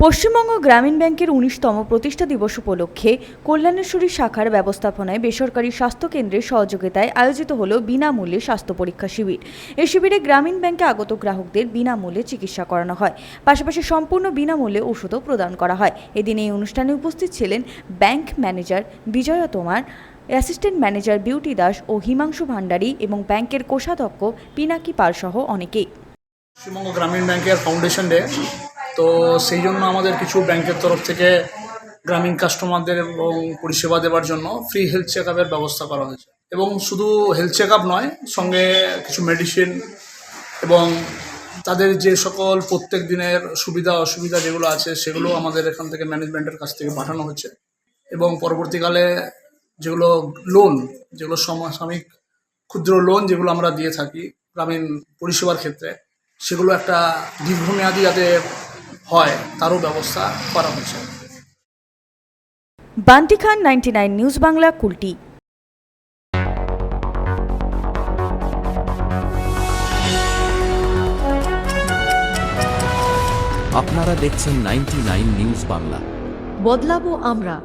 পশ্চিমবঙ্গ গ্রামীণ ব্যাংকের ১৯তম প্রতিষ্ঠা দিবস উপলক্ষে কল্যাণেশ্বরী শাখার ব্যবস্থাপনায় বেসরকারি স্বাস্থ্যকেন্দ্রের সহযোগিতায় আয়োজিত হল বিনামূল্যে স্বাস্থ্য পরীক্ষা শিবির। এই শিবিরে গ্রামীণ ব্যাংকে আগত গ্রাহকদের বিনামূল্যে চিকিৎসা করানো হয়, পাশাপাশি সম্পূর্ণ বিনামূল্যে ওষুধও প্রদান করা হয়। এদিন এই অনুষ্ঠানে উপস্থিত ছিলেন ব্যাংক ম্যানেজার বিজয়া তোমার, অ্যাসিস্ট্যান্ট ম্যানেজার বিউটি দাস ও হিমাংশু ভান্ডারী এবং ব্যাংকের কোষাধ্যক্ষ পিনাকি পাল সহ অনেকেই। পশ্চিমবঙ্গ গ্রামীণ ব্যাংকের ফাউন্ডেশন ডে, তো সেই জন্য আমাদের কিছু ব্যাংকের তরফ থেকে গ্রামীণ কাস্টমারদের এবং পরিষেবা দেওয়ার জন্য ফ্রি হেলথ চেক আপের ব্যবস্থা করা হয়েছে। এবং শুধু হেলথ চেক আপ নয়, সঙ্গে কিছু মেডিসিন এবং তাদের যে সকল প্রত্যেক দিনের সুবিধা অসুবিধা যেগুলো আছে সেগুলো আমাদের এখান থেকে ম্যানেজমেন্টের কাছ থেকে পাঠানো হচ্ছে। এবং পরবর্তীকালে যেগুলো লোন, যেগুলো সমসাময়িক ক্ষুদ্র লোন যেগুলো আমরা দিয়ে থাকি গ্রামীণ পরিষেবার ক্ষেত্রে, সেগুলো একটা দীর্ঘমেয়াদী যাতে হয় তারও ব্যবস্থা করা হয়েছে। বান্টি খান, 99 নিউজ বাংলা, কুলটি। আপনারা দেখছেন 99 নিউজ বাংলা। বদলাবো আমরা।